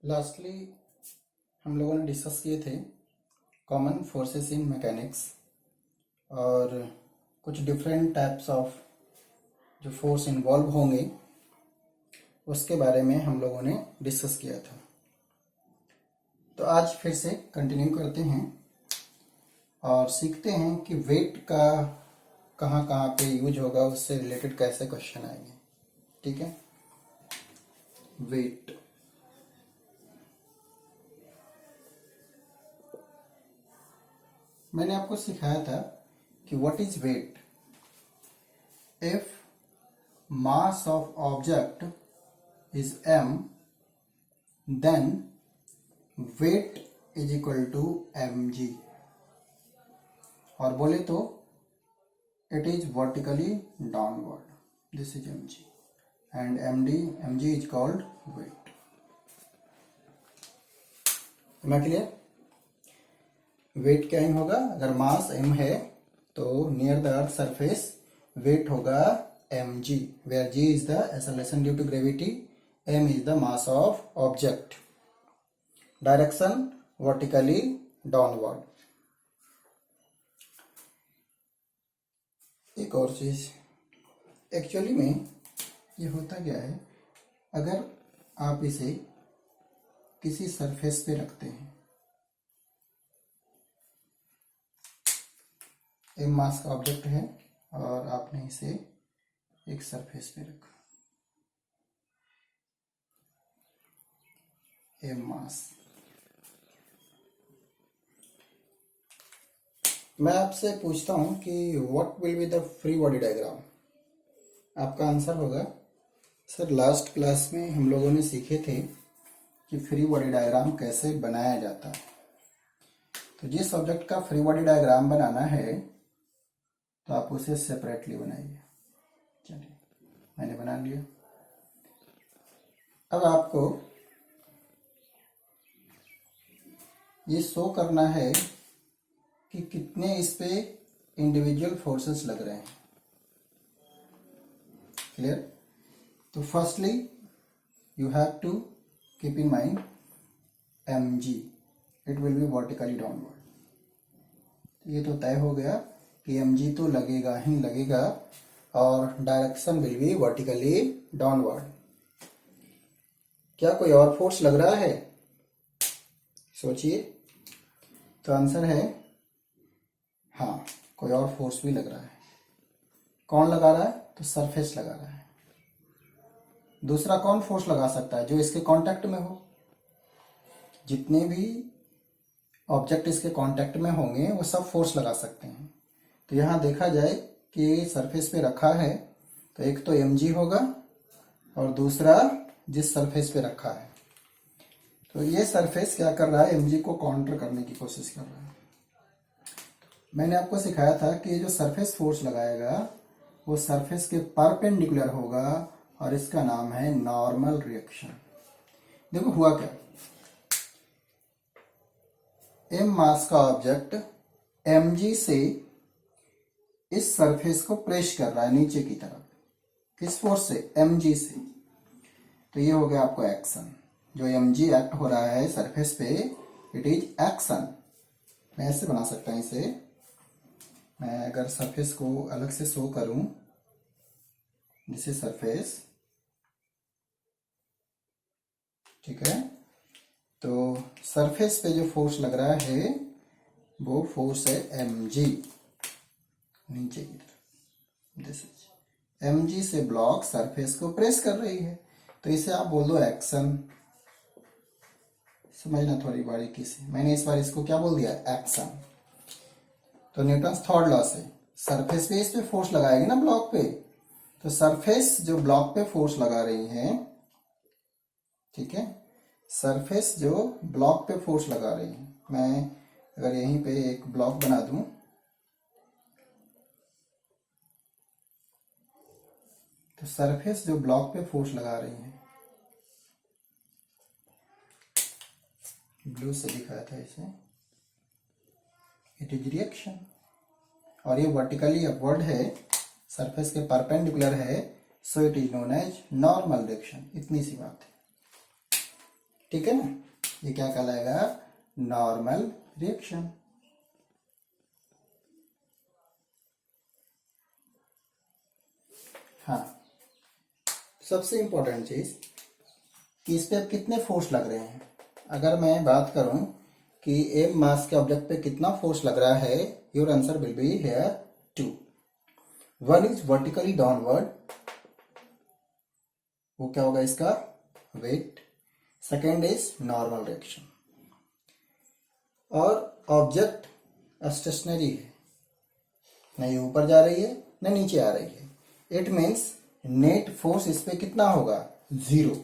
Lastly हम लोगों ने डिस्कस किए थे कॉमन फोर्सेस इन मैकेनिक्स और कुछ डिफरेंट टाइप्स ऑफ जो फोर्स इन्वॉल्व होंगे उसके बारे में हम लोगों ने डिस्कस किया था। तो आज फिर से कंटिन्यू करते हैं और सीखते हैं कि वेट का कहाँ कहाँ पे यूज होगा, उससे रिलेटेड कैसे क्वेश्चन आएंगे। ठीक है, वेट। मैंने आपको सिखाया था कि what is weight. If mass of object is m, then weight is equal to mg, और बोले तो it is vertically downward. This is mg and mg is called weight. Am I clear? Weight क्या ही होगा, अगर mass m है तो near the earth surface weight होगा mg, where g is the acceleration due to gravity, m is the mass of object. Direction vertically downward. एक और चीज, एक्चुअली में ये होता क्या है, अगर आप इसे किसी सरफेस पे रखते हैं, एम मास का ऑब्जेक्ट है और आपने इसे एक सरफेस पे रखा, एम मास। मैं आपसे पूछता हूं कि what will be the free body diagram. आपका आंसर होगा सर लास्ट क्लास में हम लोगों ने सीखे थे कि फ्री बॉडी डायग्राम कैसे बनाया जाता है। तो जिस ऑब्जेक्ट का फ्री बॉडी डायग्राम बनाना है तो आप उसे सेपरेटली बनाइए। चलिए, मैंने बना लिया। अब आपको ये शो करना है कि कितने इस पे इंडिविजुअल फोर्सेस लग रहे हैं। क्लियर? तो firstly you have to keep in mind mg, it will be vertically downward. ये तो तय हो गया कि mg तो लगेगा ही लगेगा और direction will be vertically downward. क्या कोई और फोर्स लग रहा है? सोचिए। तो आंसर है हाँ, कोई और फोर्स भी लग रहा है। कौन लगा रहा है? तो सरफेस लगा रहा है। दूसरा कौन फोर्स लगा सकता है? जो इसके कांटेक्ट में हो। जितने भी ऑब्जेक्ट इसके कांटेक्ट में होंगे वो सब फोर्स लगा सकते हैं। तो यहां देखा जाए कि सरफेस पे रखा है तो एक तो mg होगा और दूसरा जिस सरफेस पे रखा है, तो ये सरफेस क्या कर रहा है, mg को काउंटर करने की कोशिश कर रहा है। मैंने आपको सिखाया था कि जो सरफेस फोर्स लगाएगा वो सरफेस के परपेंडिकुलर होगा और इसका नाम है नॉर्मल रिएक्शन। देखो हुआ क्या, m मास का ऑब्जेक्ट mg से इस सरफेस को प्रेस कर रहा है नीचे की तरफ। किस फोर्स से? mg से। तो ये हो गया आपको एक्शन। जो mg एक्ट हो रहा है सरफेस पे, इट इज एक्शन। मैं ऐसे बना सकता हूं इसे। मैं अगर सरफेस को अलग से शो करूं, दिस इज सरफेस, ठीक है। तो सरफेस पे जो फोर्स लग रहा है वो फोर्स है mg नीचे की तरफ। दिस इज mg से ब्लॉक सरफेस को प्रेस कर रही है, तो इसे आप बोल दो एक्शन। समझना थोड़ी बारीकी से, मैंने इस बार इसको क्या बोल दिया, एक्शन। तो न्यूटन्स थर्ड लॉ से सरफेस पे इस पे फोर्स लगाएगी ना ब्लॉक पे, तो सरफेस जो ब्लॉक पे फोर्स लगा रही है, ठीक है, सरफेस जो ब्लॉक पे फोर्स लगा रही है, मैं अगर यहीं पे एक ब्लॉक बना दूं, तो सरफेस जो ब्लॉक पे फोर्स लगा रही है, ब्लू से दिखाया था इसे, इट इज रिएक्शन। और ये वर्टिकली अपवर्ड है, सरफेस के परपेंडिकुलर है, so it is known as normal reaction. इतनी सी बात है। ठीक है ना, ये क्या कहलाएगा, नॉर्मल रिएक्शन। हाँ, सबसे इंपॉर्टेंट चीज कि इस पे अब कितने फोर्स लग रहे हैं। अगर मैं बात करूं कि एम मास के ऑब्जेक्ट पे कितना फोर्स लग रहा है, your answer will be here 2। One is vertically downward, वो क्या होगा इसका, weight. Second is normal reaction. और ऑब्जेक्ट स्टेशनरी है, न ये ऊपर जा रही है न नीचे आ रही है। इट मीन्स नेट फोर्स इस पे कितना होगा, 0।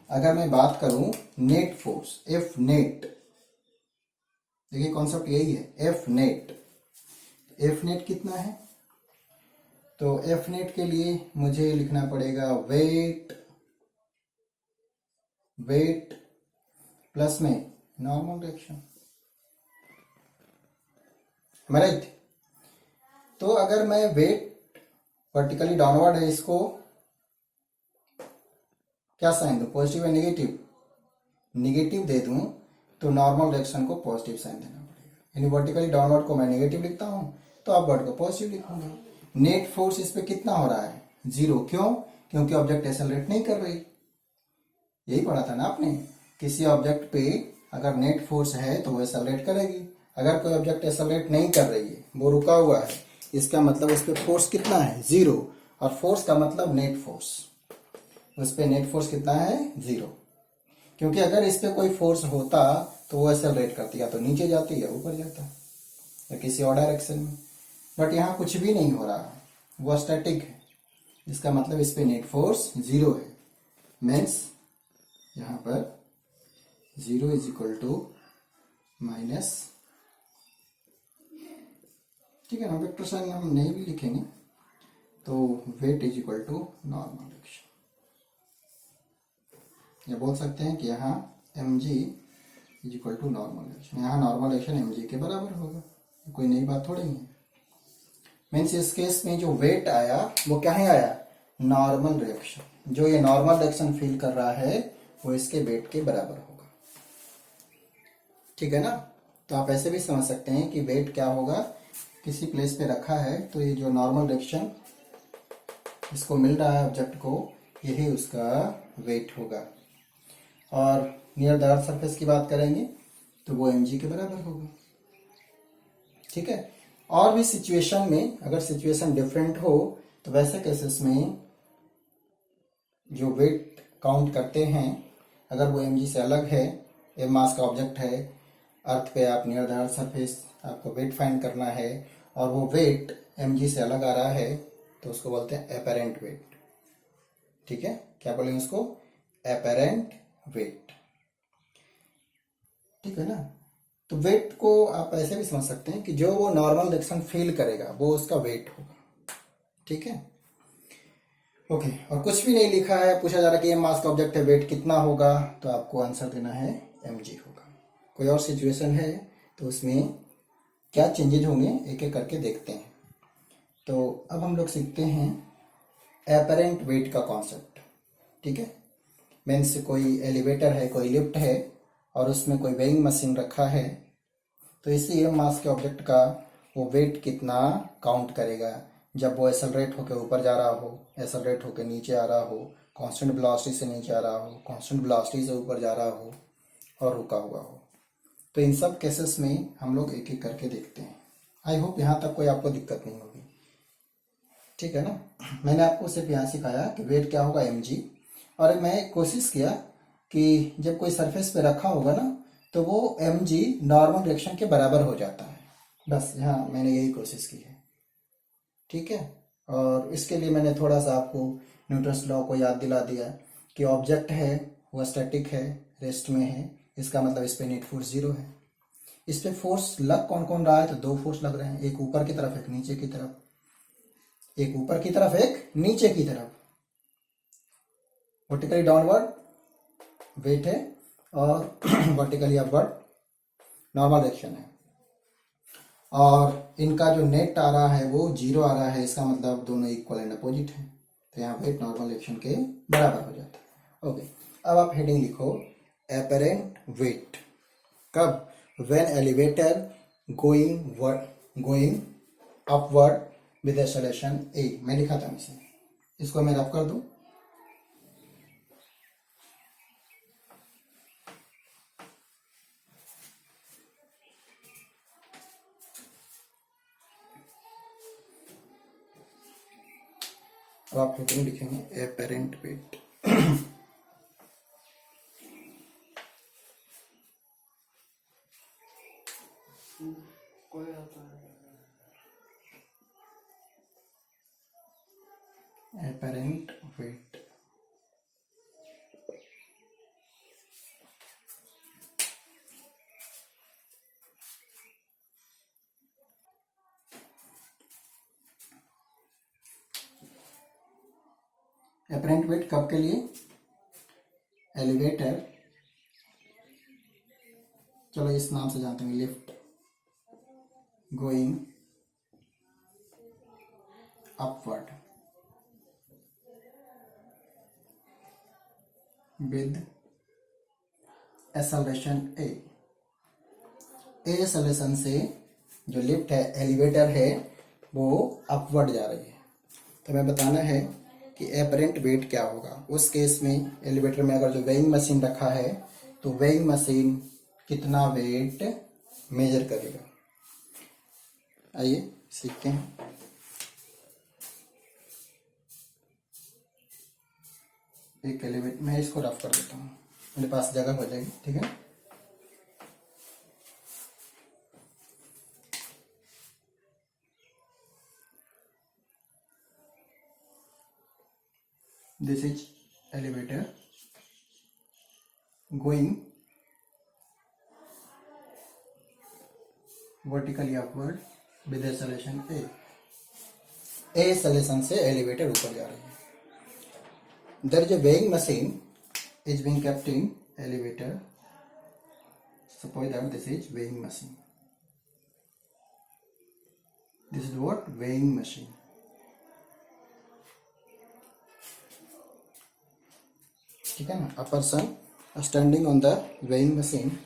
अगर मैं बात करूं नेट फोर्स, एफ नेट, देखिए कॉन्सेप्ट यही है, एफ नेट। एफ नेट कितना है, तो एफ नेट के लिए मुझे लिखना पड़ेगा वेट प्लस में नॉर्मल रिएक्शन, राइट। तो अगर मैं वेट वर्टिकली डाउनवर्ड है, इसको क्या साइन दूं, पॉजिटिव या नेगेटिव, नेगेटिव दे दूं तो नॉर्मल रिएक्शन को पॉजिटिव साइन देना पड़ेगा। यानी वर्टिकली डाउनवर्ड को मैं नेगेटिव लिखता हूं तो अपवर्ड को पॉजिटिव लिखूंगा। नेट फोर्स इस पे कितना हो रहा है, 0। क्यों, क्योंकि ऑब्जेक्ट एक्सेलरेट नहीं कर रही। यही पढ़ा था ना आपने, किसी ऑब्जेक्ट पे अगर नेट फोर्स है तो वो एक्सेलरेट करेगी। अगर कोई ऑब्जेक्ट एक्सेलरेट नहीं कर रही है, वो रुका हुआ है, इसका मतलब उस पे फोर्स कितना है, 0। और फोर्स का मतलब नेट फोर्स, उस पे नेट फोर्स कितना है, 0। क्योंकि अगर इस पे कोई फोर्स होता तो वो एक्सेलरेट करती, या तो नीचे जाती या ऊपर जाता, या किसी और डायरेक्शन में। बट यहाँ कुछ भी नहीं हो रहा, वो स्टैटिक है। इसका मतलब इस पे नेट फोर्स 0 है। मीन्स यहाँ पर 0 इज इक्वल टू माइनस, ठीक है ना, वेक्टर साइन हम नहीं भी लिखेंगे, तो weight is equal to normal reaction. या बोल सकते हैं कि यहाँ mg is equal to normal reaction. यहाँ नॉर्मल रिएक्शन mg के बराबर होगा, कोई नई बात थोड़ी है। मीन्स इस केस में जो वेट आया वो क्या है, आया नॉर्मल रिएक्शन। जो ये नॉर्मल रिएक्शन फील कर रहा है वो इसके वेट के बराबर होगा, ठीक है ना। तो आप ऐसे भी समझ सकते हैं कि वेट क्या होगा, किसी प्लेस पे रखा है तो ये जो नॉर्मल रिएक्शन इसको मिल रहा है ऑब्जेक्ट को, यही उसका वेट होगा। और नियर द अर्थ सरफेस की बात करेंगे तो वो mg के बराबर होगा, ठीक है। और भी सिचुएशन में, अगर सिचुएशन डिफरेंट हो तो वैसे केसेस में जो वेट काउंट करते हैं, अगर वो mg से अलग है, एम मास का ऑब्जेक्ट है, अर्थ पे आप नियर द अर्थ सरफेस, आपको वेट फाइंड करना है और वो वेट mg से अलग आ रहा है तो उसको बोलते हैं एपेरेंट वेट, ठीक है। क्या बोलेंगे उसको, एपेरेंट वेट, ठीक है ना। तो वेट को आप ऐसे भी समझ सकते हैं कि जो वो नॉर्मल रिएक्शन फील करेगा वो उसका वेट होगा, ठीक है। ओके, और कुछ भी नहीं लिखा है, पूछा जा रहा है कि एम मास का ऑब्जेक्ट है, वेट कितना होगा, तो आपको आंसर देना है mg होगा। कोई और सिचुएशन है तो उसमें क्या चेंजेज होंगे एक एक करके देखते हैं। तो अब हम लोग सीखते हैं एपेरेंट वेट का कॉन्सेप्ट, ठीक है। मीन्स कोई एलिवेटर है, कोई लिफ्ट है और उसमें कोई वेइंग मशीन रखा है, तो इसी एम मास के ऑब्जेक्ट का वो वेट कितना काउंट करेगा जब वो एक्सेलरेट होकर ऊपर जा रहा हो, एक्सेलरेट होकर नीचे आ रहा हो, कांस्टेंट वेलोसिटी से नीचे आ रहा हो, कांस्टेंट वेलोसिटी से ऊपर जा रहा हो और रुका हुआ हो। तो इन सब केसेस में हम लोग एक एक करके देखते हैं। आई होप यहाँ तक कोई आपको दिक्कत नहीं होगी, ठीक है ना। मैंने आपको सिर्फ यहाँ सिखाया कि वेट क्या होगा, mg। और मैं कोशिश किया कि जब कोई सरफेस पे रखा होगा ना तो वो mg नॉर्मल रिएक्शन के बराबर हो जाता है, बस यहाँ मैंने यही कोशिश की है, ठीक है। और इसके लिए मैंने थोड़ा सा आपको न्यूटन्स लॉ को याद दिला दिया कि ऑब्जेक्ट है वो स्टैटिक है, रेस्ट में है, इसका मतलब इस पे नेट फोर्स 0 है। इस पे फोर्स लग कौन कौन रहा है, तो 2 फोर्स लग रहे हैं, एक ऊपर की तरफ एक नीचे की तरफ, एक ऊपर की तरफ एक नीचे की तरफ। वर्टिकली डाउनवर्ड वेट है और वर्टिकली अपवर्ड नॉर्मल रिएक्शन है, और इनका जो नेट आ रहा है वो 0 आ रहा है, इसका मतलब दोनों इक्वल एंड अपोजिट है, तो यहाँ वेट नॉर्मल रिएक्शन के बराबर हो जाता है। ओके, अब आप हेडिंग लिखो apparent weight. कब? when elevator going upward with acceleration a. मैं लिखा था इसे, इसको मैं रफ कर दूं. अब आप हेडिंग लिखेंगे apparent weight. apparent weight. apparent weight कब के लिए? एलिवेटर, चलो इस नाम से जानते हैं, lift going upward with acceleration A. Acceleration से जो लिफ्ट है, एलिवेटर है, वो अपवर्ड जा रही है. तो हमें बताना है कि एपरेंट वेट क्या होगा. उस केस में एलिवेटर में अगर जो वेइंग मशीन रखा है, तो वेइंग मशीन कितना वेट मेजर करेगा. आइए सीखते हैं. एक एलिवेटर, मैं इसको रफ कर देता हूँ, मेरे पास जगह हो जाएगी. ठीक है, this is elevator going vertically upward with acceleration a. acceleration से एलिवेटर ऊपर जा रही है. there is a weighing machine is being kept in elevator. suppose that this is weighing machine. this is what? weighing machine. ठीक है ना. a person standing on the weighing machine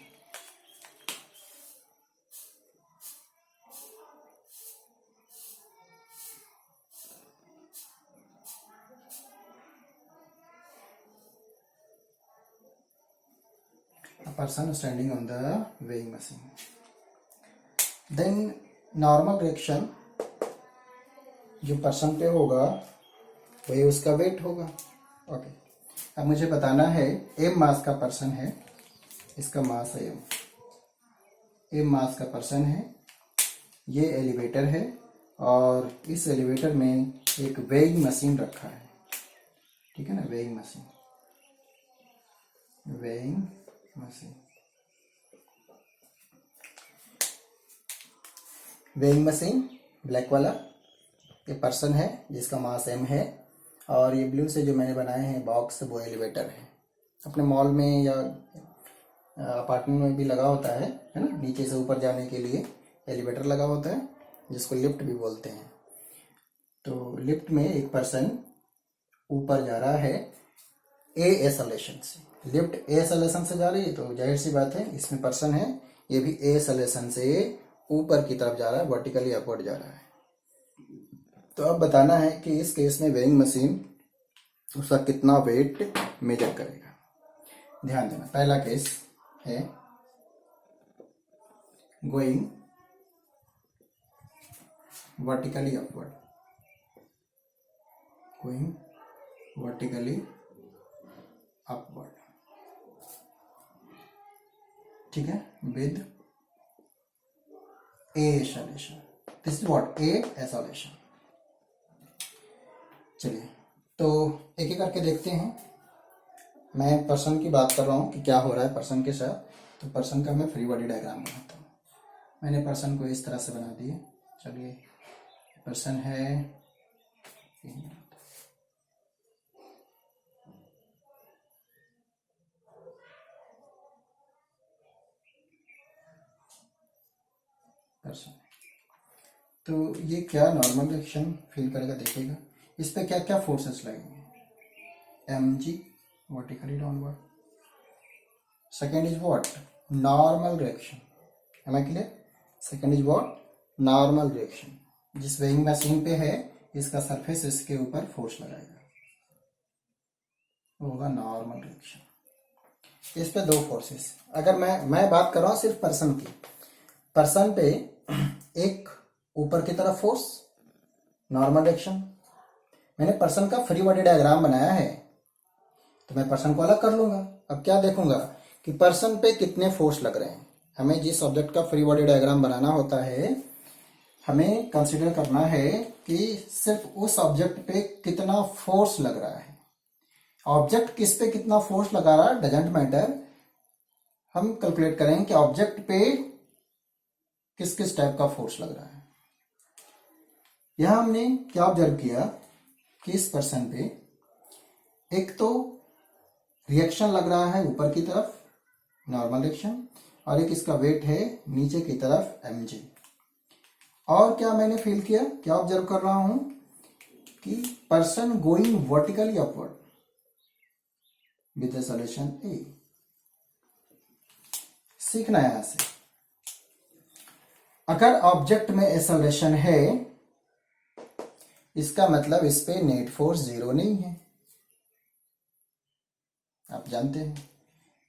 standing on the weighing machine. then normal reaction जो person पे होगा वही उसका wait होगा. Okay, अब मुझे बताना है, एम मास का पर्सन है, इसका मास है एम मास का पर्सन है, ये एलिवेटर है, और इस एलिवेटर में एक वेइंग मशीन रखा है. ठीक है ना, weighing machine, weighing machine. Weighing machine black वाला, ये पर्सन है जिसका मास एम है, और ये ब्लू से जो मैंने बनाए हैं बॉक्स, वो एलिवेटर है. अपने मॉल में या अपार्टमेंट में भी लगा होता है ना, नीचे से ऊपर जाने के लिए एलिवेटर लगा होता है, जिसको लिफ्ट भी बोलते हैं. तो लिफ्ट में एक पर्सन ऊपर जा रहा है ए एक्सेलरेशन से. लिफ्ट ए एक्सेलरेशन से जा रही है, तो जाहिर सी बात है इसमें पर्सन है, ये भी ए एक्सेलरेशन से ऊपर की तरफ जा रहा है, वर्टिकली अपवर्ड जा रहा है. तो अब बताना है कि इस केस में वेइंग मशीन उसका कितना वेट मेजर करेगा. ध्यान देना, पहला केस है going vertically upward, going vertically upward. ठीक है, with A acceleration. This is what? A acceleration. चलिए, तो एक एक करके देखते हैं. मैं पर्सन की बात कर रहा हूँ कि क्या हो रहा है पर्सन के साथ. तो पर्सन का मैं फ्री बॉडी डायग्राम बनाता हूँ. मैंने पर्सन को इस तरह से बना दिए. चलिए, पर्सन है, पर्सन. तो ये क्या नॉर्मल रिएक्शन फील करेगा, देखिएगा. इस पे क्या क्या फोर्सेस लगेंगे. M G vertically downward, Second is what? Normal reaction. Am I clear? Second is what? Normal reaction. जिस वेइंग मशीन पे है इसका सरफेस इसके ऊपर फोर्स लगाएगा, वो होगा नॉर्मल रिएक्शन। इस पे दो फोर्सेस। अगर मैं बात कर रहा हूं सिर्फ पर्सन की, पर्सन पे एक ऊपर की तरफ फोर्स, नॉर्मल रिएक्शन। मैंने पर्सन का फ्री बॉडी डायग्राम बनाया है तो मैं पर्सन को अलग कर लूंगा। अब क्या देखूंगा कि पर्सन पे कितने फोर्स लग रहे हैं। हमें जिस ऑब्जेक्ट का फ्री बॉडी डायग्राम बनाना होता है, हमें कंसीडर करना है कि सिर्फ उस ऑब्जेक्ट पे कितना फोर्स लग रहा है। ऑब्जेक्ट किस पे कितना फोर्स लगा रहा है डजेंट मैटर, हम कैलकुलेट करेंगे कि ऑब्जेक्ट पे किस किस टाइप का फोर्स लग रहा है। यहां हमने क्या ऑब्जर्व किया कि इस पर्सन पे एक तो रिएक्शन लग रहा है ऊपर की तरफ, नॉर्मल रिएक्शन, और एक इसका वेट है नीचे की तरफ mg। और क्या मैंने फील किया, क्या ऑब्जर्व कर रहा हूं कि person going vertically upward with solution A. सीखना है यहां से, अगर ऑब्जेक्ट में एक्सेलरेशन है इसका मतलब इस पे नेट फोर्स जीरो नहीं है। आप जानते हैं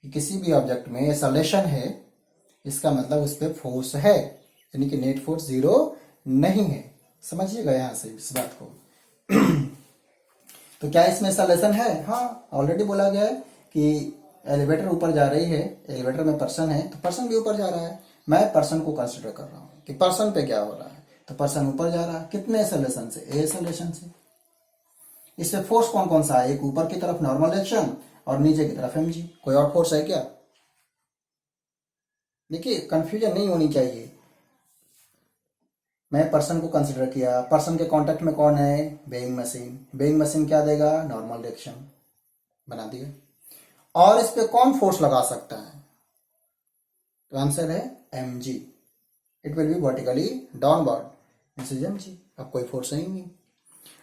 कि किसी भी ऑब्जेक्ट में एक्सेलरेशन है इसका मतलब उस पे फोर्स है, यानी कि नेट फोर्स जीरो नहीं है। समझिएगा यहां से इस बात को। तो क्या इसमें एक्सेलरेशन है? हाँ, ऑलरेडी बोला गया है कि एलिवेटर ऊपर जा रही है, एलिवेटर में पर्सन है तो पर्सन भी ऊपर जा रहा है। मैं पर्सन को कंसिडर कर रहा हूं कि पर्सन पे क्या हो रहा है, तो पर्सन ऊपर जा रहा है। कितने एक्सेलरेशन से? ए एक्सेलरेशन से। इसमें फोर्स कौन कौन सा है? एक ऊपर की तरफ नॉर्मल रिएक्शन और नीचे की तरफ mg। कोई और फोर्स है क्या? देखिए, कंफ्यूजन नहीं होनी चाहिए। मैं पर्सन को कंसिडर किया, पर्सन के कांटेक्ट में कौन है? Weighing machine. वेइंग मशीन क्या देगा? नॉर्मल रिएक्शन बना दिया। और इस पे कौन फोर्स लगा सकता है? तो आंसर है mg। It will be vertically downward, this is mg। अब कोई फोर्स नहीं है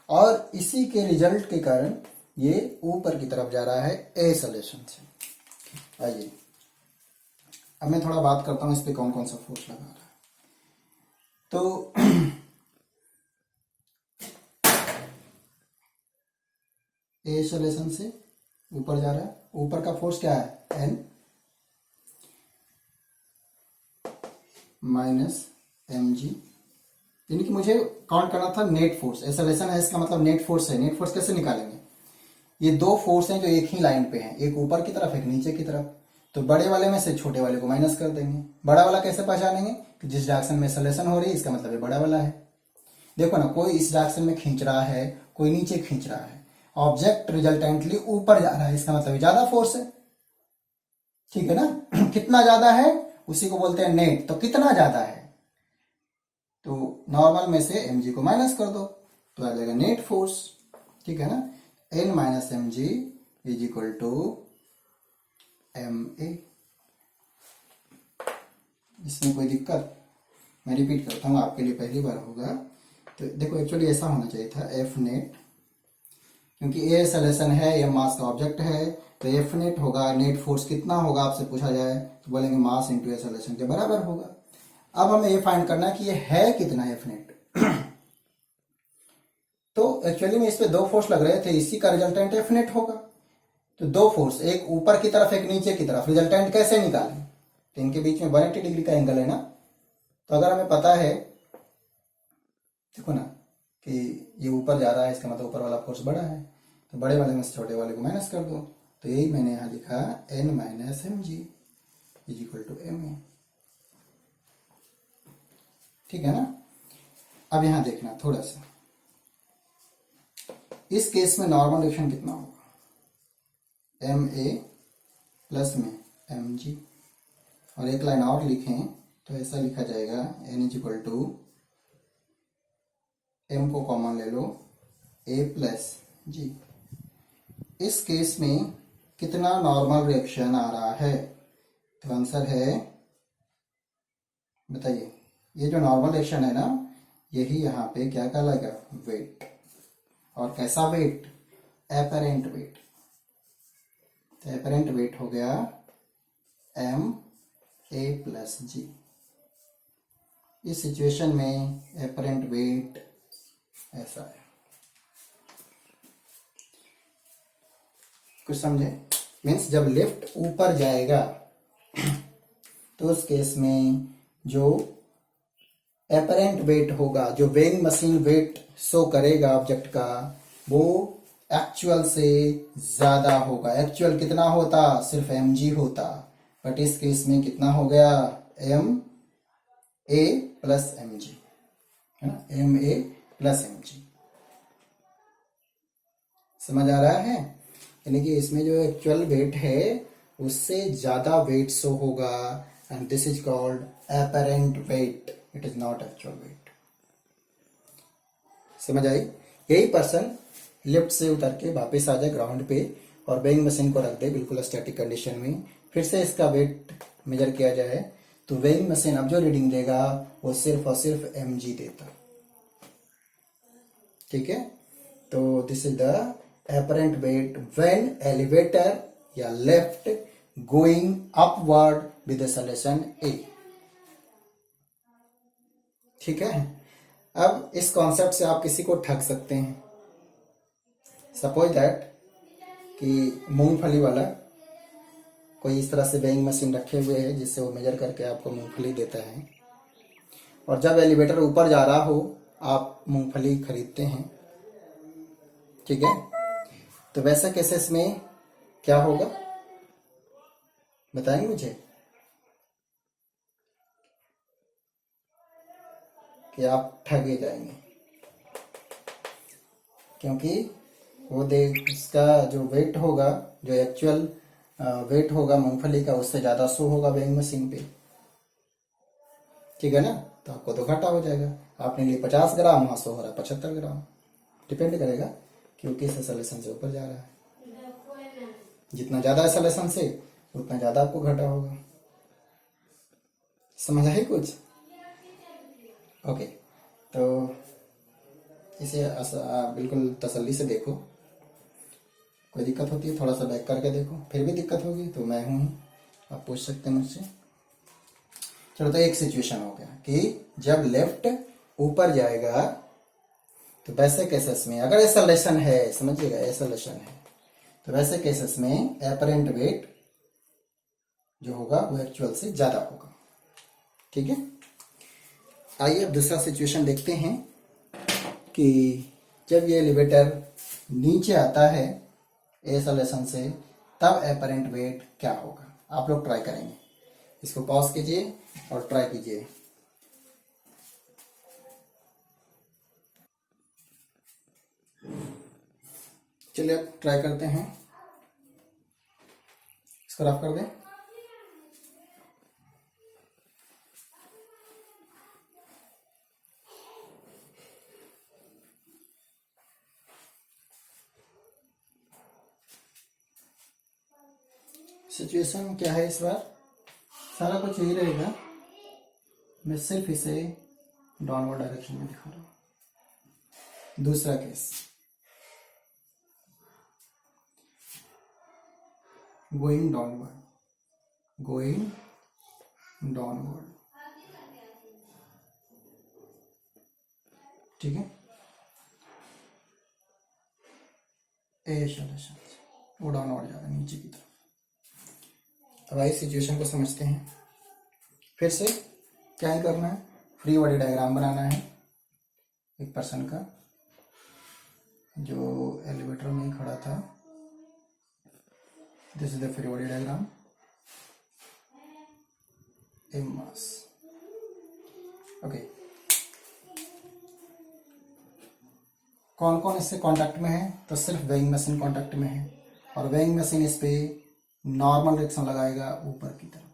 और इसी के रिजल्ट के कारण ये ऊपर की तरफ जा रहा है एक्सेलरेशन से। आइए अब मैं थोड़ा बात करता हूं इस पे कौन कौन सा फोर्स लगा रहा है। तो एक्सेलरेशन से ऊपर जा रहा है, ऊपर का फोर्स क्या है? n minus mg। यानी कि मुझे काउंट करना था नेट फोर्स। एक्सेलरेशन है इसका मतलब नेट फोर्स है। नेट फोर्स कैसे निकालेंगे? ये दो फोर्स हैं जो एक ही लाइन पे हैं, एक ऊपर की तरफ एक नीचे की तरफ। तो बड़े वाले में से छोटे वाले को माइनस कर देंगे। बड़ा वाला कैसे पहचानेंगे कि जिस डायरेक्शन में एक्सेलरेशन हो रही है इसका मतलब ये बड़ा वाला है। देखो ना, कोई इस डायरेक्शन में खींच रहा है, कोई नीचे खींच रहा है। ऑब्जेक्ट रिजल्टेंटली ऊपर जा रहा है, इसका मतलब ज्यादा फोर्स है। ठीक है ना? कितना ज्यादा है उसी को बोलते हैं नेट। तो कितना ज्यादा है? तो नॉर्मल में से mg को माइनस कर दो तो आ जाएगा नेट फोर्स। ठीक है ना? n minus mg is equal to ma। इसमें कोई दिक्कत? मैं रिपीट करता हूँ, आपके लिए पहली बार होगा। तो देखो, एक्चुअली ऐसा होना चाहिए था एफ नेट, क्योंकि ए एक्सेलरेशन है, ये मास का ऑब्जेक्ट है, तो एफ नेट होगा। नेट फोर्स कितना होगा आपसे पूछा जाए तो बोलेंगे मास इंटू एक्सेलरेशन के बराबर होगा। अब हमें ये फाइंड करना है कि ये है कितना एफ नेट। तो एक्चुअली में इस पे दो फोर्स लग रहे थे, इसी का रिजल्टेंट एफ नेट होगा। तो दो फोर्स, एक ऊपर की तरफ एक नीचे की तरफ, रिजल्टेंट कैसे निकालें? तो इनके बीच में 180 डिग्री का एंगल है ना। तो अगर हमें पता है, देखो ना, कि ये ऊपर जा रहा है इसका मतलब ऊपर वाला फोर्स बड़ा है, तो बड़े वाले में से छोटे वाले को माइनस कर दो। तो यही मैंने यहां लिखा n minus mg is equal to ma। ठीक है ना? अब यहां देखना थोड़ा सा, इस केस में नॉर्मल रिएक्शन कितना होगा? ma प्लस में mg। और एक लाइन और लिखें तो ऐसा लिखा जाएगा n is equal to, m को कॉमन ले लो, a प्लस g। इस केस में कितना नॉर्मल रिएक्शन आ रहा है? तो आंसर है, बताइए, ये जो नॉर्मल रिएक्शन है ना, यही यहाँ पे क्या कहलाएगा? वेट। और कैसा वेट? Apparent wait. तो एपरेंट वेट हो गया एम ए प्लस जी। इस सिचुएशन में एपरेंट वेट ऐसा है। कुछ समझे? मीन्स जब लिफ्ट ऊपर जाएगा तो उस केस में जो एपरेंट वेट होगा, जो वेइंग मशीन वेट शो करेगा ऑब्जेक्ट का, वो एक्चुअल से ज्यादा होगा। एक्चुअल कितना होता? सिर्फ mg होता, बट इस केस में कितना हो गया? M A plus M G, है ना, M A plus M G. समझ आ रहा है? यानी कि इसमें जो एक्चुअल वेट है उससे ज्यादा वेट शो होगा, and this is called apparent wait, it is not actual wait. समझ आई? यही पर्सन लिफ्ट से उतर के वापस आ जाए ग्राउंड पे और वेइंग मशीन को रख दे बिल्कुल स्टैटिक कंडीशन में, फिर से इसका वेट मेजर किया जाए तो वेइंग मशीन अब जो रीडिंग देगा वो सिर्फ और सिर्फ mg देता। ठीक है? तो this is the apparent wait when elevator या लेफ्ट गोइंग अपवर्ड विद सलेशन ए। ठीक है? अब इस कॉन्सेप्ट से आप किसी को ठग सकते हैं। सपोज दैट कि मूंगफली वाला कोई इस तरह से वेइंग मशीन रखे हुए है जिससे वो मेजर करके आपको मूंगफली देता है, और जब एलिवेटर ऊपर जा रहा हो आप मूंगफली खरीदते हैं। ठीक है? तो वैसे केसेस में क्या होगा बताएंगे मुझे? कि आप ठगे जाएंगे, क्योंकि वो उसका जो वेट होगा, जो एक्चुअल वेट होगा मूंगफली का, उससे ज्यादा शो होगा वेइंग मशीन पे। ठीक है ना? तो आपको तो घाटा हो जाएगा। आपने लिए 50 ग्राम, वहां शो हो रहा है 75 ग्राम। डिपेंड करेगा क्योंकि इस सलेशन से ऊपर जा रहा है। जितना ज्यादा सलेशन से उतना ज्यादा आपको घाटा होगा। समझ आई कुछ? ओके, तो इसे बिल्कुल तसल्ली से देखो। कोई दिक्कत होती है थोड़ा सा बैक करके देखो, फिर भी दिक्कत होगी तो मैं हूं, आप पूछ सकते हैं मुझसे। चलो, तो एक सिचुएशन हो गया कि जब लेफ्ट ऊपर जाएगा तो वैसे केसेस में अगर एसलेशन है, समझिएगा एसलेशन है, तो वैसे केसेस में एपरेंट वेट जो होगा वो एक्चुअल से ज्यादा होगा। ठीक है? आइए अब दूसरा सिचुएशन देखते हैं कि जब ये एलिवेटर नीचे आता है एसलेशन से, तब एपरेंट वेट क्या होगा। आप लोग ट्राई करेंगे, इसको पॉज कीजिए और ट्राई कीजिए। चलिए अब ट्राई करते हैं, इसको रफ कर दें। सिचुएशन क्या है इस बार? सारा कुछ यही रहेगा, मैं सिर्फ इसे डाउनवर्ड डायरेक्शन में दिखा रहा हूं। दूसरा case, going downward, going downward. ठीक है? एसलेशन वो डाउनवर्ड जा रहा है नीचे की तरफ। अब इस सिचुएशन को समझते हैं। फिर से क्या ही करना है, फ्री बॉडी डायग्राम बनाना है एक पर्सन का जो एलिवेटर में ही खड़ा था। This is the free body diagram, A mass. Okay, कौन कौन इससे कांटेक्ट में है? तो सिर्फ वेइंग मशीन कांटेक्ट में है, और वेइंग मशीन इस पे नॉर्मल रिएक्शन लगाएगा ऊपर की तरफ।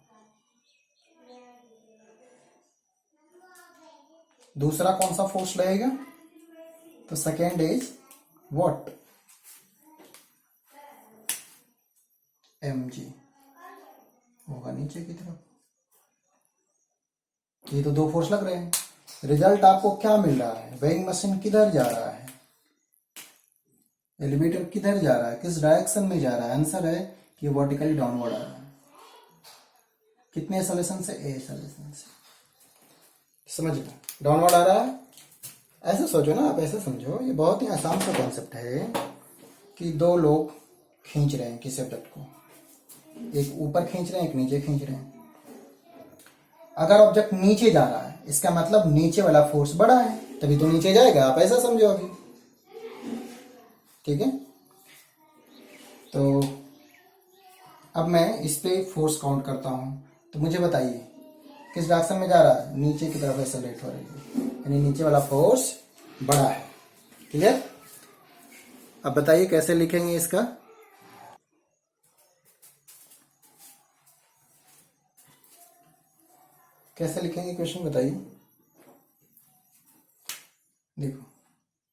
दूसरा कौन सा फोर्स लगेगा? तो सेकेंड इज व्हाट? mg होगा नीचे की तरफ। ये तो दो फोर्स लग रहे हैं। रिजल्ट आपको क्या मिल रहा है? वेइंग मशीन किधर जा रहा है, एलिवेटर किधर जा रहा है, किस डायरेक्शन में जा रहा है? आंसर है कि वर्टिकली डाउनवर्ड आ रहा है। कितने सॉल्यूशन से? ए सॉल्यूशन से। समझ लो, डाउनवर्ड आ रहा है। ऐसे सोचो ना, आप ऐसे समझो, ये बहुत ही आसान सा कॉन्सेप्ट है कि दो लोग खींच रहे हैं किसी ऑब्जेक्ट को, एक ऊपर खींच रहे हैं, एक नीचे खींच रहे हैं। अगर ऑब्जेक्ट नीचे जा रहा है इसका मतलब नीचे वाला फोर्स बड़ा है, तभी तो नीचे जाएगा। आप ऐसा समझो अभी, ठीक है। तो अब मैं इस पे फोर्स काउंट करता हूं, तो मुझे बताइए किस डायरेक्शन में जा रहा है? नीचे की तरफ एक्सेलरेट हो रही है, यानी नीचे वाला फोर्स बड़ा है। क्लियर? अब बताइए कैसे लिखेंगे इसका? कैसे लिखेंगे क्वेश्चन बताइए। देखो,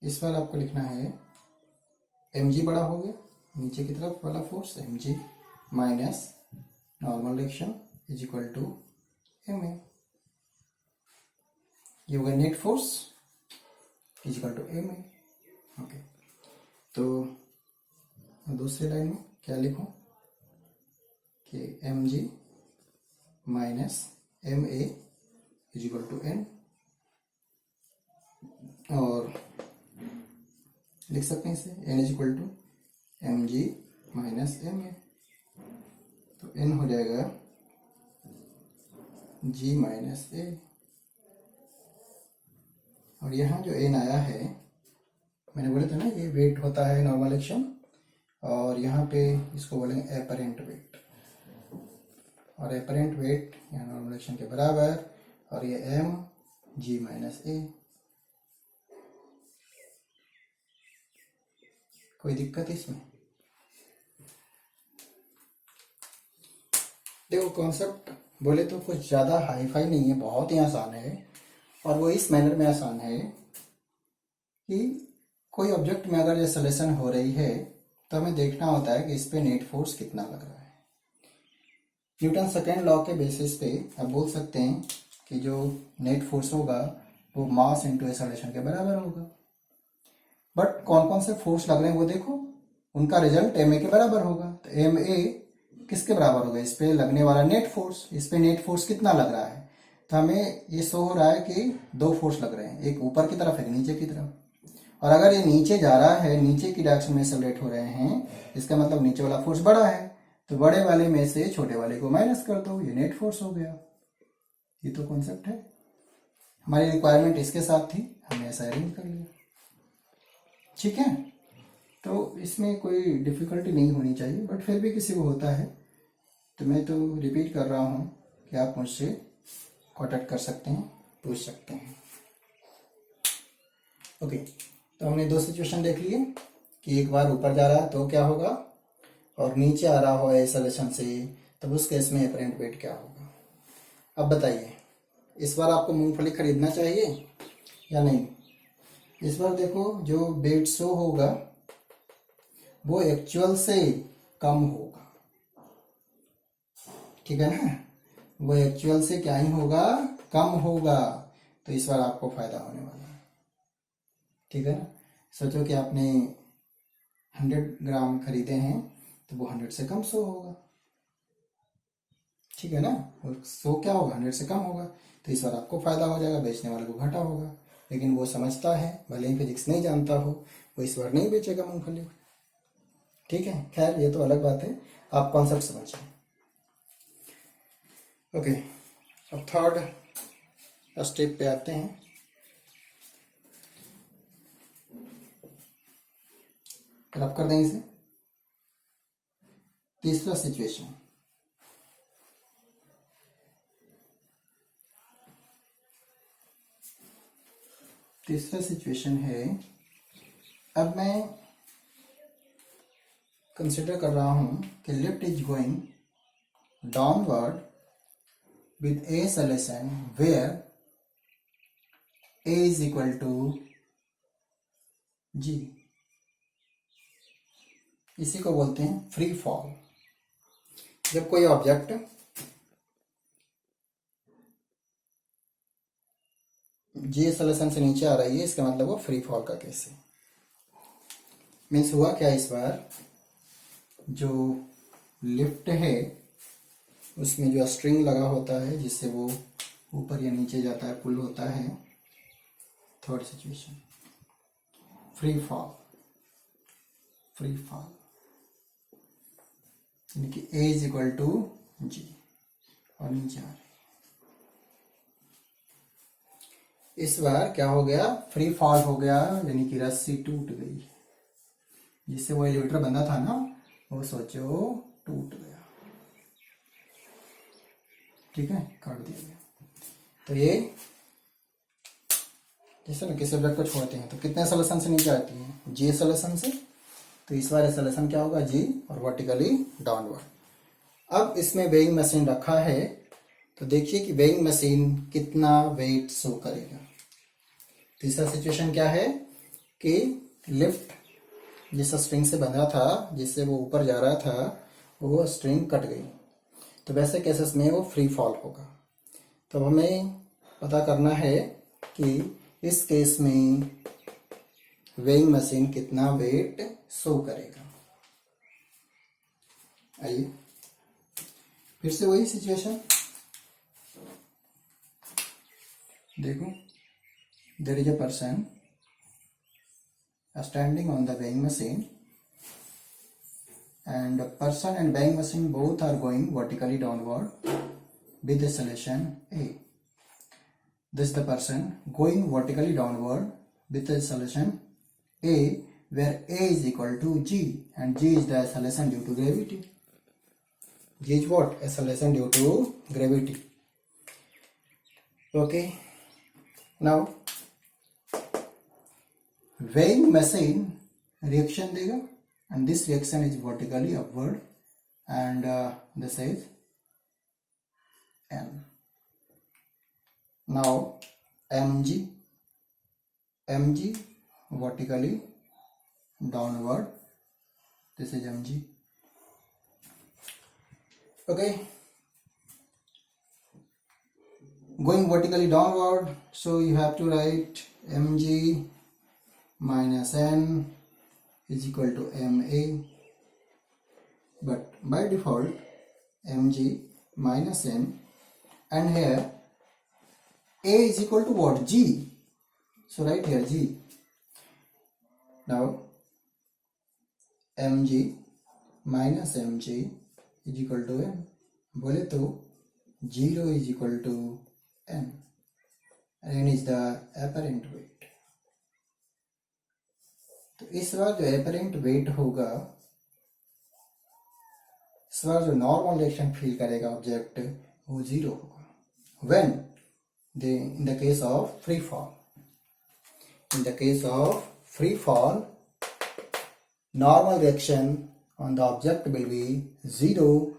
इस बार आपको लिखना है mg बड़ा हो गया, नीचे की तरफ वाला force mg minus normal direction is equal to ma। ये होगा net force is equal to ma। Okay, तो दूसरी लाइन में क्या लिखूं कि mg minus ma is equal to n, और लिख सकते हैं इसे n is equal to mg minus ma। तो n हो जाएगा g माइनस a, और यहाँ जो n आया है, मैंने बोला था ना ये वेट होता है नॉर्मल एक्शन, और यहाँ पे इसको बोलेंगे एपरेंट वेट, और एपरेंट वेट यहाँ नॉर्मल एक्शन के बराबर, और ये m g माइनस a। कोई दिक्कत इसमें? देखो, कॉन्सेप्ट बोले तो कुछ ज़्यादा हाई फाई नहीं है, बहुत ही आसान है, और वो इस मैनर में आसान है कि कोई ऑब्जेक्ट में अगर ये सलेशन हो रही है तो हमें देखना होता है कि इस पे नेट फोर्स कितना लग रहा है। न्यूटन सेकेंड लॉ के बेसिस पे आप बोल सकते हैं कि जो नेट फोर्स होगा वो मास इंटू एक्सेलरेशन के बराबर होगा। बट कौन कौन से फोर्स लग रहे हैं वो देखो, उनका रिजल्ट ma के बराबर होगा। तो ma किसके बराबर होगा? इस पे लगने वाला नेट फोर्स। इस पे नेट फोर्स कितना लग रहा है? तो हमें ये शो हो रहा है कि दो फोर्स लग रहे हैं, एक ऊपर की तरफ एक नीचे की तरफ, और अगर ये नीचे जा रहा है, नीचे की डायरेक्शन में एक्सेलरेट हो रहे हैं, इसका मतलब नीचे वाला फोर्स बड़ा है, तो बड़े वाले में से छोटे वाले को माइनस कर दो, ये नेट फोर्स हो गया। ये तो कॉन्सेप्ट है, हमारी रिक्वायरमेंट इसके साथ थी, हमने ऐसा अरेंज कर लिया। ठीक है, तो इसमें कोई डिफिकल्टी नहीं होनी चाहिए, बट फिर भी किसी को होता है तो मैं तो रिपीट कर रहा हूँ कि आप मुझसे कॉन्टेक्ट कर सकते हैं, पूछ सकते हैं। ओके, तो हमने दो सिचुएशन देख लिए कि एक बार ऊपर जा रहा है तो क्या होगा, और नीचे आ रहा हो एक्सेलरेशन से, तब उस केस में एपरेंट वेट क्या होगा। अब बताइए, इस बार आपको मूंगफली खरीदना चाहिए या नहीं? इस बार देखो, जो वेट शो होगा वो एक्चुअल से कम होगा, ठीक है ना? वो एक्चुअल से क्या ही होगा, कम होगा, तो इस बार आपको फायदा होने वाला है। ठीक है ना? सोचो कि आपने 100 ग्राम खरीदे हैं तो वो 100 से कम शो होगा, ठीक है ना? और शो क्या होगा, 100 से कम होगा, तो इस बार आपको फायदा हो जाएगा, बेचने वाले को घाटा होगा। लेकिन वो समझता है, भले ही फिजिक्स नहीं जानता हो, वो इस बार नहीं बेचेगा मूंगफली। ठीक है, खैर ये तो अलग बात है, आप कॉन्सेप्ट समझिए। ओके, अब थर्ड स्टेप पे आते हैं। रब कर दें इसे। तीसरा सिचुएशन, है, अब मैं कंसिडर कर रहा हूं कि lift is going downward with a solution where a is equal to g। इसी को बोलते हैं फ्री फॉल। जब कोई ऑब्जेक्ट जी सॉल्यूशन से नीचे आ रही है, इसका मतलब वो फ्री फॉल का केस है। मीन्स हुआ क्या, इस बार जो लिफ्ट है उसमें जो स्ट्रिंग लगा होता है जिससे वो ऊपर या नीचे जाता है, पुल होता है। थर्ड सिचुएशन, फ्री फॉल यानी कि a is equal to g और नीचे आ रहे। इस बार क्या हो गया, फ्री फॉल हो गया, यानी कि रस्सी टूट गई, जिससे वो एलिवेटर बंधा था ना, वो सोचो टूट गया। ठीक है, काट दिया गया। तो ये जैसे ना किसी ऑब्जेक्ट को छोड़ते हैं तो कितने सॉल्यूशन से नीचे आती है, जे सॉल्यूशन से। तो इस बार सॉल्यूशन क्या होगा, जी और वर्टिकली डाउनवर्ड। अब इसमें वेइंग मशीन रखा है, तो देखिए कि वेइंग मशीन कितना वेट शो करेगा। तीसरा सिचुएशन क्या है कि लिफ्ट जिस स्ट्रिंग से बंधा था, जिससे वो ऊपर जा रहा था, वो स्ट्रिंग कट गई। तो वैसे केसेस में वो फ्री फॉल होगा। तो हमें पता करना है कि इस केस में वेइंग मशीन कितना वेट शो करेगा। आइए फिर से वही सिचुएशन देखो, there is a person standing on the weighing machine and the person and weighing machine both are going vertically downward with the solution A. This is the person going vertically downward with the solution A, where A is equal to G and G is the acceleration due to gravity. G is what? Acceleration due to gravity. Okay. Now weighing machine reaction देगा and this reaction is vertically upward and this is N. Now mg vertically downward, this is mg. Okay, going vertically downward, so you have to write mg minus n is equal to ma, but by default mg minus n, and here a is equal to what, g, so write here g. Now mg minus mg is equal to n, बोले तो 0 is equal to n, and n is the apparent weight. तो इस बार जो apparent wait होगा, इस बार जो normal reaction feel करेगा object, वो 0 होगा। When in the case of free fall, in the case of free fall, normal reaction on the object will be 0,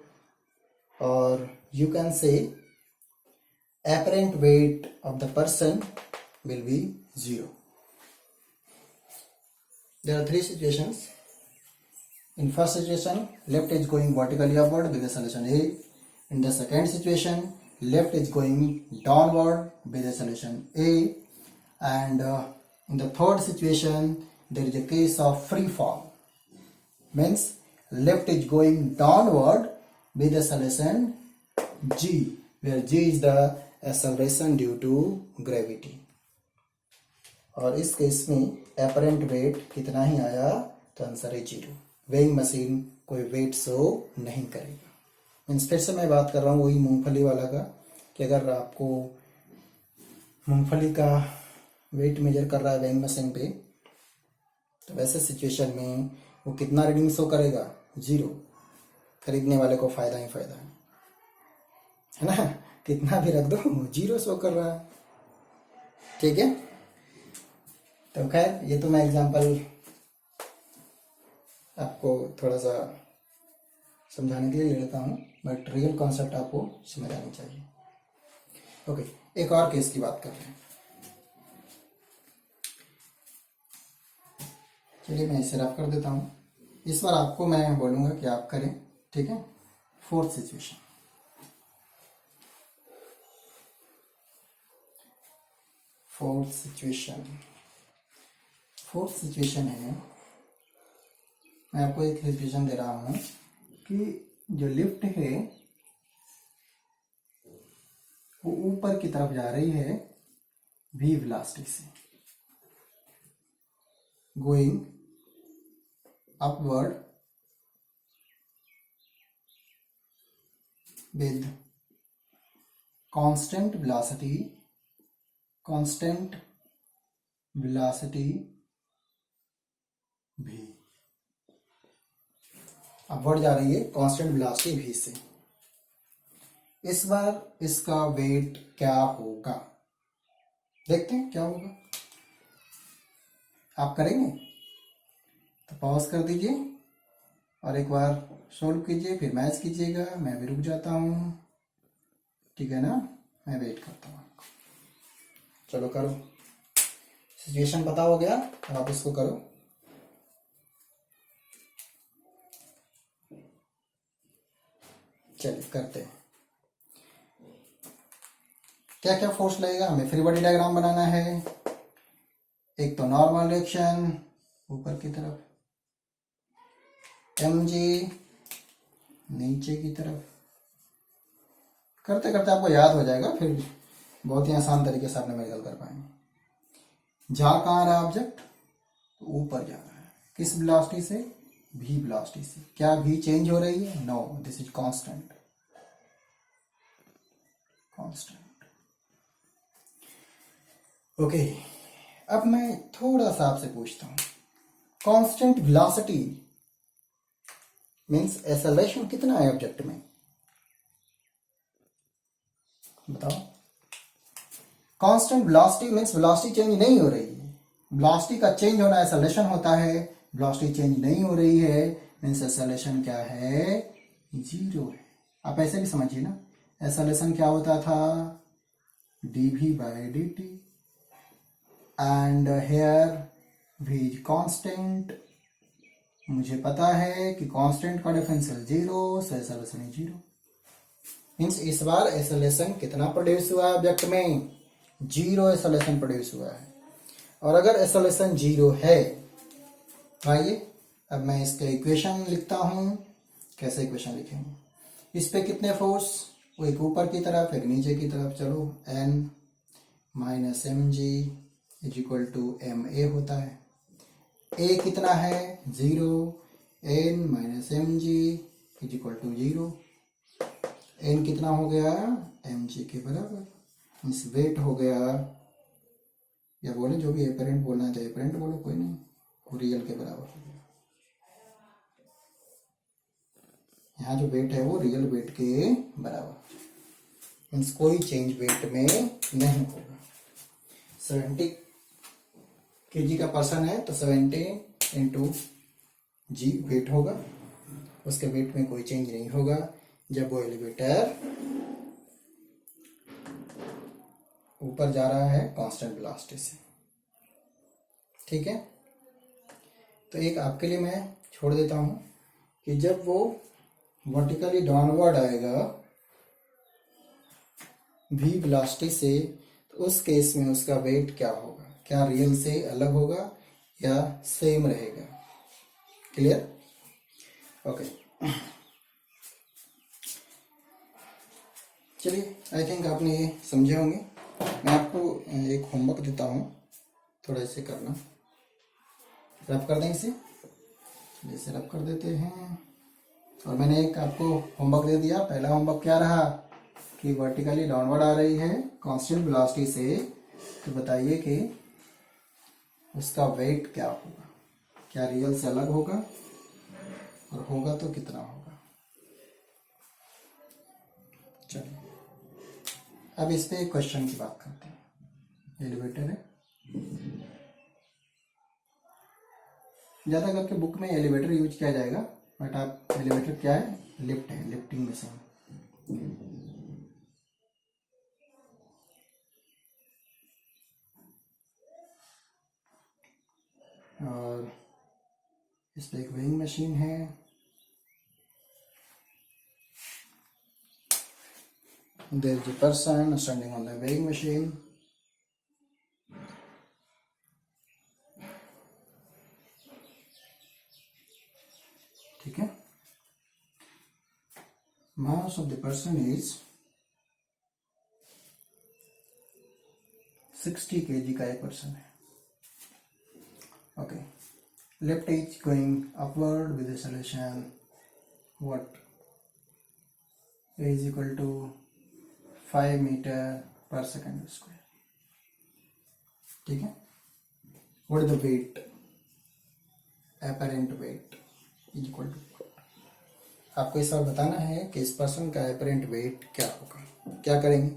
or you can say apparent weight of the person will be 0. There are three situations. In first situation, left is going vertically upward with the solution A. In the second situation, left is going downward with the solution A. And in the third situation, there is a case of free fall. Means left is going downward with the solution G, where G is the acceleration due to gravity. और इस case में apparent wait कितना ही आया, तो answer है 0। Weighing machine कोई wait show नहीं करेगा। मीन्स फिर से मैं बात कर रहा हूँ वही मूंगफली वाला का, कि अगर आपको मूंगफली का वेट मेजर कर रहा है वेइंग मशीन पे, तो वैसे सिचुएशन में वो कितना रीडिंग शो करेगा, 0। खरीदने वाले को फायदा ही फायदा है ना, कितना भी रख दो 0 शो कर रहा है। ठीक है, तो खैर ये तो मैं एग्जांपल आपको थोड़ा सा समझाने के लिए ले लेता हूँ, बट रियल कॉन्सेप्ट आपको समझ आनी चाहिए। ओके, एक और केस की बात कर रहे हैं। चलिए मैं इसे रफ कर देता हूँ। इस बार आपको मैं बोलूँगा कि आप करें, ठीक है। फोर्थ सिचुएशन, फोर्थ सिचुएशन है, मैं आपको एक सिचुएशन दे रहा हूँ कि जो लिफ्ट है वो ऊपर की तरफ जा रही है v वेलोसिटी से, going upward with constant velocity v, upward जा रही है कांस्टेंट वेलोसिटी v से। इस बार इसका वेट क्या होगा, देखते हैं क्या होगा। आप करेंगे तो पॉज कर दीजिए और एक बार सोल्व कीजिए, फिर मैच कीजिएगा। मैं भी रुक जाता हूँ, ठीक है ना, मैं वेट करता हूँ आपको। चलो करो, सिचुएशन पता हो गया, अब आप इसको करो। चलिए करते हैं। क्या क्या फोर्स लगेगा, हमें फ्री बॉडी डायग्राम बनाना है। एक तो नॉर्मल रिएक्शन ऊपर की तरफ, mg नीचे की तरफ। करते करते आपको याद हो जाएगा, फिर बहुत ही आसान तरीके से आप न्यूमेरिकल कर पाएंगे। जा कहाँ रहा ऑब्जेक्ट, तो ऊपर जा रहा है। किस वेलोसिटी से, v वेलोसिटी से। क्या v चेंज हो रही है, no, this is constant. Okay, अब मैं थोड़ा सा आपसे पूछता हूं, कांस्टेंट वेलोसिटी मीन्स एक्सेलरेशन कितना है ऑब्जेक्ट में, बताओ। Constant velocity means velocity change नहीं हो रही है। वेलोसिटी का चेंज होना एक्सेलरेशन होता है, वेलोसिटी चेंज नहीं हो रही है मीन्स एक्सेलरेशन क्या है, जीरो है। आप ऐसे भी समझिए ना, एक्सेलरेशन क्या होता था, dv/dt, and here v is constant. मुझे पता है कि कांस्टेंट का differential zero, so acceleration zero. Means इस बार एक्सेलरेशन कितना प्रोड्यूस हुआ है ऑब्जेक्ट में, जीरो एक्सेलरेशन प्रोड्यूस हुआ है। और अगर एक्सेलरेशन जीरो है, आइए अब मैं इसका इक्वेशन लिखता हूं। कैसे इक्वेशन लिखेंगे, इस पे कितने फोर्स, वो एक ऊपर की तरफ एक नीचे की तरफ। चलो n minus mg is equal to ma होता है। a कितना है, zero, n minus mg is equal to zero. n कितना हो गया, mg के बराबर। इस वेट हो गया, या बोले जो भी एपरेंट बोलना चाहिए, एपरेंट बोलो कोई नहीं, वो रियल के बराबर हो गया। यहाँ जो वेट है वो रियल वेट के बराबर, मीन्स कोई चेंज वेट में नहीं होगा। 70 kg का पर्सन है तो 70 इंटू जी वेट होगा, उसके वेट में कोई चेंज नहीं होगा जब वो एलिवेटर ऊपर जा रहा है कांस्टेंट वेलोसिटी से, ठीक है। तो एक आपके लिए मैं छोड़ देता हूं कि जब वो वर्टिकली डाउनवर्ड आएगा v वेलोसिटी से, तो उस केस में उसका वेट क्या होगा, क्या रियल से अलग होगा या सेम रहेगा, क्लियर, ओके। चलिए, आई थिंक आपने ये समझे होंगे। मैं आपको एक होमवर्क देता हूँ, थोड़ा इसे करना, रब कर दें इसे, जैसे रब कर देते हैं। और मैंने एक आपको होमवर्क दे दिया। पहला होमवर्क क्या रहा कि वर्टिकली डाउनवर्ड आ रही है कांस्टेंट वेलोसिटी से, तो बताइए कि उसका वेट क्या होगा, क्या रियल से अलग होगा, और होगा तो कितना होगा। चलिए अब इस पे एक क्वेश्चन की बात करते हैं। एलिवेटर है, ज्यादा करके बुक में एलिवेटर यूज किया जाएगा, बट आप एलिवेटर क्या है, लिफ्ट है, लिफ्टिंग मशीन। और इस पे एक वेइंग मशीन है, there is a person standing on the weighing machine, ठीक है। Mass of the person is 60 kg का एक पर्सन है. Okay, lift is going upward with acceleration what is equal to 5 metre per second square. ठीक है. What is the weight, apparent weight is equal to. आपको इस बार बताना है कि इस पर्सन का एपरेंट वेट क्या होगा. क्या करेंगे,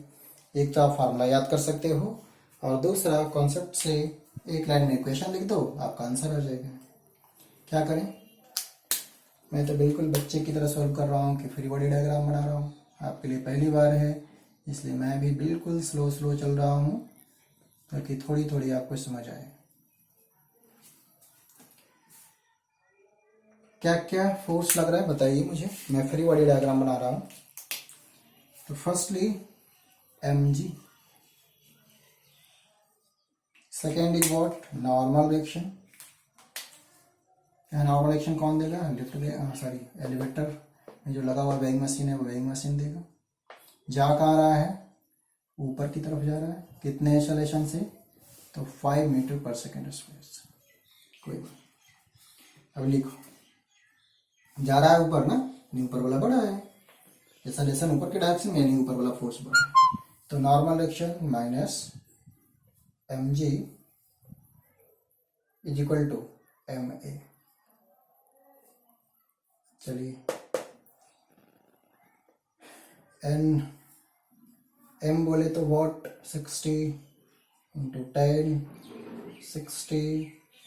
एक तो आप फार्मूला याद कर सकते हो और दूसरा कॉन्सेप्ट से एक लाइन में इक्वेशन लिख दो, आपका आंसर आ जाएगा. क्या करें, मैं तो बिल्कुल बच्चे की तरह सॉल्व कर रहा हूँ कि फ्री बॉडी डायग्राम बना रहा हूँ. आपके लिए पहली बार है इसलिए मैं भी बिल्कुल स्लो स्लो चल रहा हूँ ताकि थोड़ी थोड़ी आपको समझ आए. क्या क्या फोर्स लग रहा है बताइए मुझे. मैं फ्री बॉडी डायग्राम बना रहा हूं. तो firstly mg, second is what, normal reaction. Normal reaction कौन देगा, लिफ्ट देगा, सॉरी एलिवेटर में जो लगा हुआ वेइंग मशीन है वो वेइंग मशीन देगा. जा कहाँ रहा है, ऊपर की तरफ जा रहा है. कितने एक्सेलरेशन से, तो 5 मीटर पर सेकेंड स्क्वायर से. कोई बात. अब लिखो, जा रहा है ऊपर ना, ऊपर वाला बड़ा है, एक्सेलरेशन ऊपर के डायरेक्शन में, ऊपर वाला फोर्स बड़ा है. तो normal reaction minus mg is equal to ma. चलिए m बोले तो वॉट, 60 इंटू 10, 60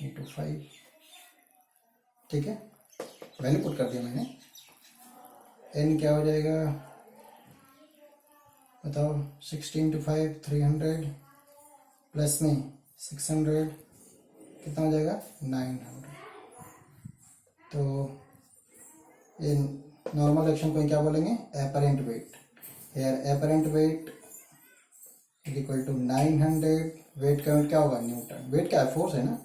इंटू 5. ठीक है, वैल्यू पुट कर दिया मैंने. n क्या हो जाएगा बताओ, 60 इंटू 5 300 प्लस में 600 कितना हो जाएगा 900. तो ये नॉर्मल रिएक्शन को क्या बोलेंगे, apparent weight. Here apparent weight is equal to 900. Weight का यूनिट क्या होगा, न्यूटन. वेट क्या है, फोर्स है ना.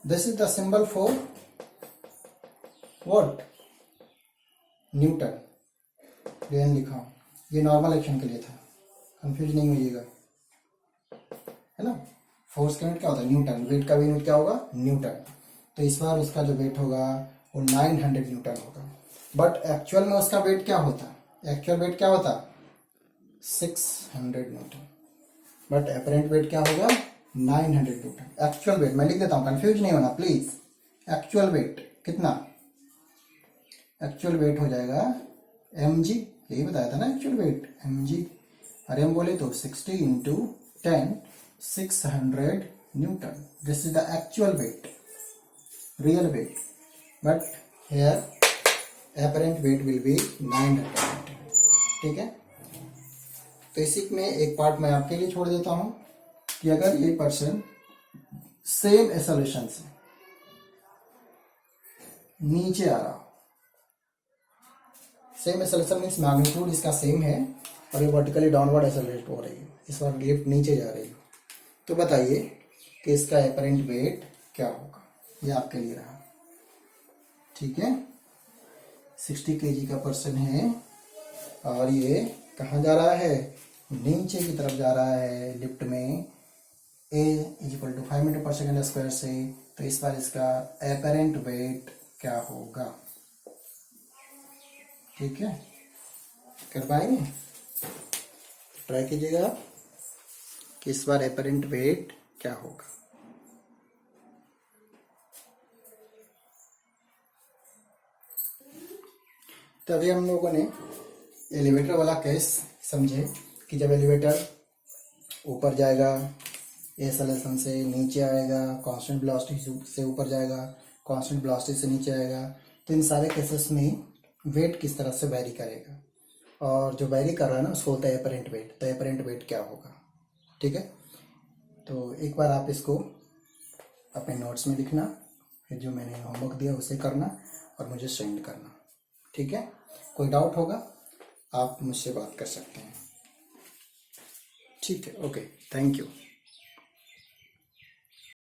This is the symbol for what, newton. N लिखा हूं, ये नॉर्मल रिएक्शन के लिए था, कंफ्यूज नहीं होइएगा, है ना. फोर्स का यूनिट क्या होता है, न्यूटन. वेट का भी यूनिट क्या होगा, न्यूटन. तो इस बार उसका जो वेट होगा वो 900 न्यूटन होगा. बट एक्चुअल में उसका वेट क्या होता, एक्चुअल वेट क्या होता 600 न्यूटन. बट एपरेंट वेट क्या होगा 900 न्यूटन. एक्चुअल वेट मैं लिख देता हूं, कंफ्यूज नहीं होना प्लीज. एक्चुअल वेट कितना, एक्चुअल वेट हो जाएगा mg, यही बताया था ना एक्चुअल वेट mg. और m बोले तो 60 into 10, 600 newton. This is the actual weight, real weight. But here apparent weight will be 900 newton. ठीक है. तो इसी में एक पार्ट मैं आपके लिए छोड़ देता हूं कि अगर ये पर्सन सेम एक्सेलरेशन से नीचे आ रहा हो, सेम एक्सेलरेशन मीन्स मैग्नीट्यूड इसका सेम है और ये वर्टिकली डाउनवर्ड एक्सेलरेट हो रही है, इस बार लिफ्ट नीचे जा रही है, तो बताइए कि इसका एपरेंट वेट क्या होगा. ये आपके लिए रहा. ठीक है, 60 kg का पर्सन है और ये कहाँ जा रहा है, नीचे की तरफ जा रहा है लिफ्ट में. a is equal to 5 metre per second square से. तो इस बार इसका एपरेंट वेट क्या होगा. ठीक है, कर पाएंगे, ट्राई कीजिएगा कि इस बार एपरेंट वेट क्या होगा. तो अभी हम लोगों ने एलिवेटर वाला केस समझे कि जब एलिवेटर ऊपर जाएगा, एक्सेलरेशन से नीचे आएगा, कांस्टेंट वेलोसिटी से ऊपर जाएगा, कांस्टेंट वेलोसिटी से नीचे आएगा. तो इन सारे केसेस में वेट किस तरह से वैरी करेगा, और जो वैरी कर रहा है ना उसको होता है एपरेंट वेट. तो एपरेंट वेट क्या होगा. ठीक है, तो एक बार आप इसको अपने नोट्स में लिखना, फिर जो मैंने होमवर्क दिया उसे करना और मुझे सेंड करना. ठीक है, कोई डाउट होगा आप मुझसे बात कर सकते हैं. ठीक है, ओके, थैंक यू.